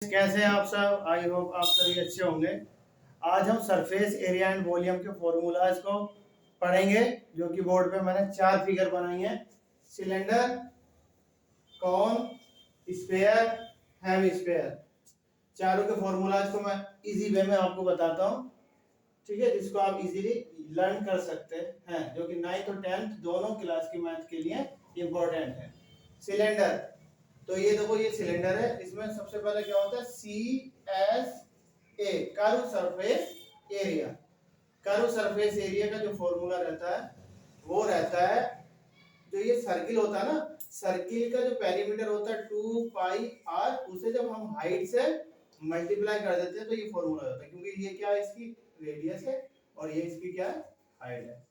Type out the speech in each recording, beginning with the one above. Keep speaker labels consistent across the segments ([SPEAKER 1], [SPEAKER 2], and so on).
[SPEAKER 1] कैसे हैं आप सब? आई होप आप सभी अच्छे होंगे। आज हम सरफेस एरिया एंड वॉल्यूम के फॉर्मूलाज को पढ़ेंगे, जो कि बोर्ड पे मैंने 4 फिगर बनाई हैं। सिलेंडर, कॉन, स्फेयर, हेमिस्फेयर, चारों के फॉर्मूलाज को मैं इजी वे में आपको बताता हूँ, ठीक है, जिसको आप इजीली लर्न कर सकते हैं, जो कि 9th और 10th दोनों क्लास की मैथ के लिए इंपॉर्टेंट है। सिलेंडर, तो ये देखो, ये सिलेंडर है। इसमें सबसे पहले क्या होता है? CSA, curve surface area. Curve surface area का जो फॉर्मूला रहता है वो रहता है, जो ये सर्किल होता है ना, सर्किल का जो पेरीमीटर होता है 2πr, उसे जब हम हाइट से मल्टीप्लाई कर देते हैं तो ये फॉर्मूला होता है, क्योंकि ये क्या है, इसकी रेडियस है और ये इसकी क्या है, हाइट है।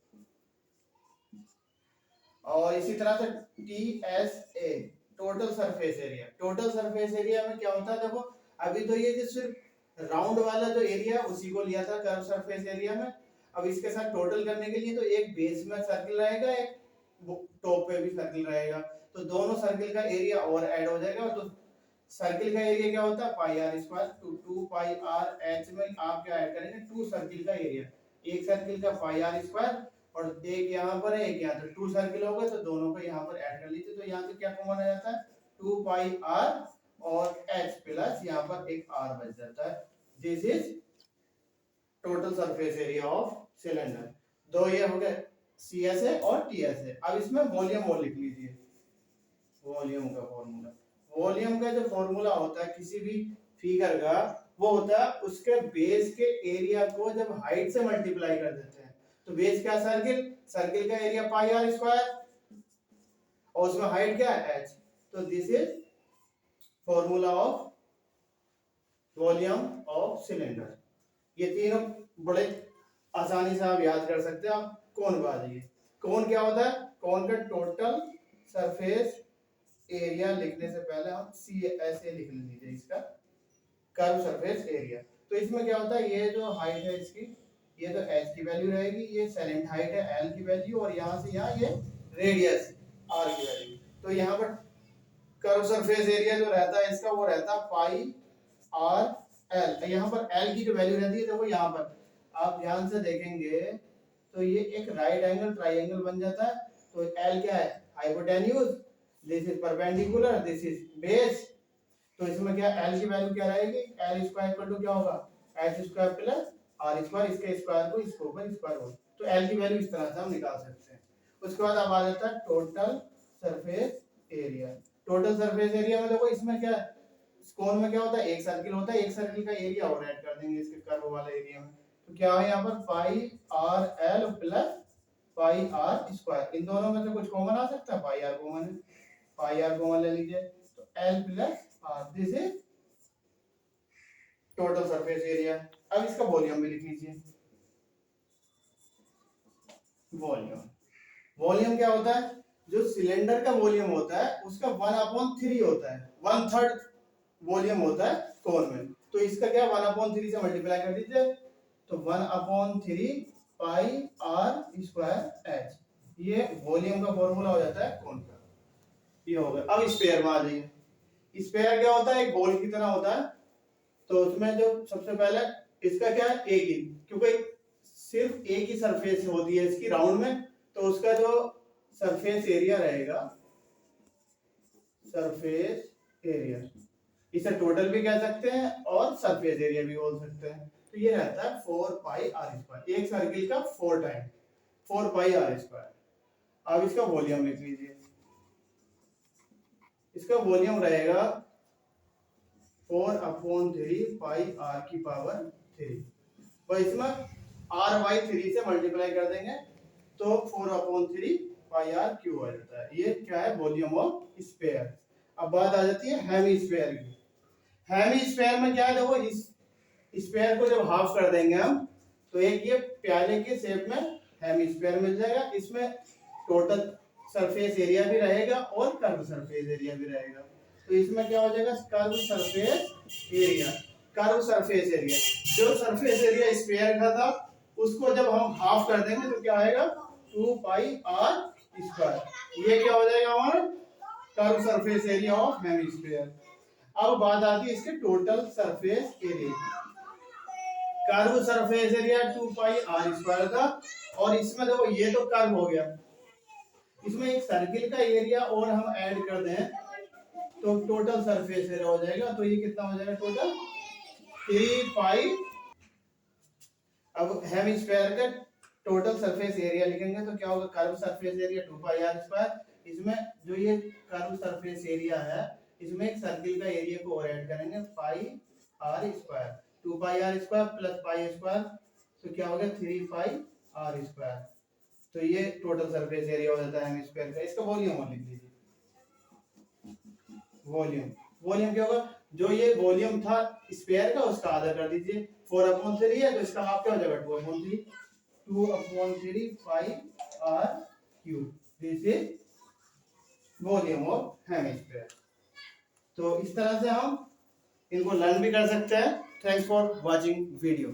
[SPEAKER 1] और इसी तरह से TSA, total surface area. Total surface area में क्या होता है, देखो अभी तो ये जो सिर्फ राउंड वाला जो एरिया उसी को लिया था कर्व सरफेस एरिया में। अब इसके साथ टोटल करने के लिए तो एक बेस में सर्किल रहेगा, एक टॉप पे भी सर्किल रहेगा, तो दोनों सर्किल का एरिया और ऐड हो जाएगा। तो सर्किल का एरिया क्या होता है? Pi are square to 2πr h में आप क्या ऐड करेंगे? 2 सर्किल का एरिया, एक सर्किल का पाई आर स्क्वायर और एक यहाँ पर है एक यहाँ, तो 2 सर्किल हो गए, तो दोनों को यहाँ पर ऐड कर लीजिए। तो यहाँ से क्या कॉमन आ जाता है? 2πr और h प्लस यहाँ पर एक r बच जाता है। This is total surface area of cylinder. दो ये हो गए CSA और TSA। अब इसमें वॉल्यूम और लिख लीजिए, वॉल्यूम का फॉर्मूला। वॉल्यूम का जो फॉर्मूला होता है किसी भी फिगर का, वो होता है उसके बेस के एरिया को जब हाइट से मल्टीप्लाई कर देते हैं। तो बेस क्या? सर्किल, सर्किल का एरिया पाई आर स्क्वायर और उसमें हाइट क्या है? h। तो this is formula of volume of cylinder. ये तीनों बड़े आसानी से आप याद कर सकते हैं। आप कौन बात है? कौन क्या होता है? कौन का टोटल सरफेस एरिया लिखने से पहले हम CSA लिख लीजिए, इसका कर्व सरफेस एरिया। तो इसमें क्या होता है, ये जो हाइट है इसकी, ये तो h की वैल्यू रहेगी, ये सेलेंट हाइट है l की वैल्यू, और यहाँ से यहाँ ये रेडियस r की वैल्यू। तो यहाँ पर कर्व सरफेस एरिया जो रहता है इसका, वो रहता है पाई आर एल। यहाँ पर l की जो वैल्यू रहती है, देखो यहाँ पर आप ध्यान से देखेंगे तो ये एक राइट एंगल ट्राइंगल बन जाता है। तो l क्या है? Hypotenuse, this is perpendicular, this is base. तो इसमें क्या l की वैल्यू क्या रहेगी? l स्क्वायर इक्वल टू क्या होगा? h square plus r square, इसके स्क्वायर को इसके ऊपर स्क्वायर हो। तो l की वैल्यू इस तरह से हम निकाल सकते हैं। उसके बाद अब आ जाता है total surface area. Total surface area में देखो इसमें क्या है, कोन में क्या होता है? एक सर्किल होता है, एक सर्किल का एरिया और ऐड कर देंगे इसके कर्व वाले एरिया में। तो क्या है यहाँ पर? Pi r l plus pi are square. इन दोनों में से कुछ कॉमन आ सकता है? पाई आर कॉमन है, पाई आर कॉमन ले लीजिए, तो L plus R, this is total surface area. अब इसका वॉल्यूम भी लिख लीजिए। वॉल्यूम, वॉल्यूम क्या होता है? जो सिलेंडर का वॉल्यूम होता है उसका 1/3 होता है, 1/3 वॉल्यूम होता है कोन में। तो इसका क्या? 1/3 से मल्टीप्लाई कर दीजिए, तो 1/3 पाई आर स्क्वायर एच, ये वॉल्यूम का फॉर्मूला हो जाता है कोन का। ये हो गया। अब स्फीयर में आ जाइए। स्फीयर क्या होता है? एक बॉल की तरह होता है। तो उसमें जो सबसे पहले इसका क्या है? एक ही, क्योंकि सिर्फ एक ही सरफेस होती है इसकी राउंड में, तो उसका जो सरफेस एरिया रहेगा, सरफेस एरिया, इसे टोटल भी कह सकते हैं और सरफेस एरिया भी बोल सकते हैं। तो ये रहता है 4πr², एक सर्किल का 4 टाइम 4πr²। अब इसका वॉल्यूम लिख लीजिए। इसका वॉल्यूम रहेगा 4/3πr3। तो इसमें r/3 से मल्टीप्लाई कर देंगे तो 4/3πr³ आ जाता है। ये क्या है? Volume of sphere. अब बात आ जाती है हेमिस्फीयर की। हेमिस्फीयर में क्या है? देखो इस स्फीयर को जब हाफ कर देंगे हम, तो एक ये प्याले के शेप में हेमिस्फीयर मिल जाएगा। इसमें टोटल सरफेस एरिया भी रहेगा और कर्व सरफेस एरिया भी रहेगा। तो इसमें क्या हो जाएगा? Curve surface area. Curve surface area, जो सरफेस एरिया स्फीयर का था उसको जब हम हाफ कर देंगे तो क्या आएगा? 2πr²। ये क्या हो जाएगा हमारा? Curve surface area of hemisphere. अब बात आती है इसके total surface area. Curve surface area 2 pi are square था, और इसमें देखो ये तो कर्व हो गया, इसमें एक सर्किल का एरिया और हम ऐड कर दें तो टोटल सरफेस एरिया हो जाएगा। तो ये कितना हो जाएगा टोटल 3 पाई। अब हम स्क्वायर का टोटल सरफेस एरिया लिखेंगे तो क्या होगा, curve surface area 2 pi are square, इसमें जो ये कर्व सरफेस एरिया है इसमें एक सर्किल का एरिया को और ऐड करेंगे pi are square, 2 pi are square plus pi square, तो क्या हो गया 3 पाई आर स्क्वायर। तो ये टोटल सरफेस एरिया हो जाता है हेमी स्क्वायर का। इसका वॉल्यूम और लिख लीजिए, वॉल्यूम। वॉल्यूम क्या होगा, जो ये वॉल्यूम था स्क्वायर का उसका आधा कर दीजिए, 4/3 है तो इसका हाफ क्या हो जाएगा 2/3, 2/3 pi r cube, this is volume of hemisphere. तो इस तरह से हम इनको लर्न भी कर सकते हैं। Thanks for watching video.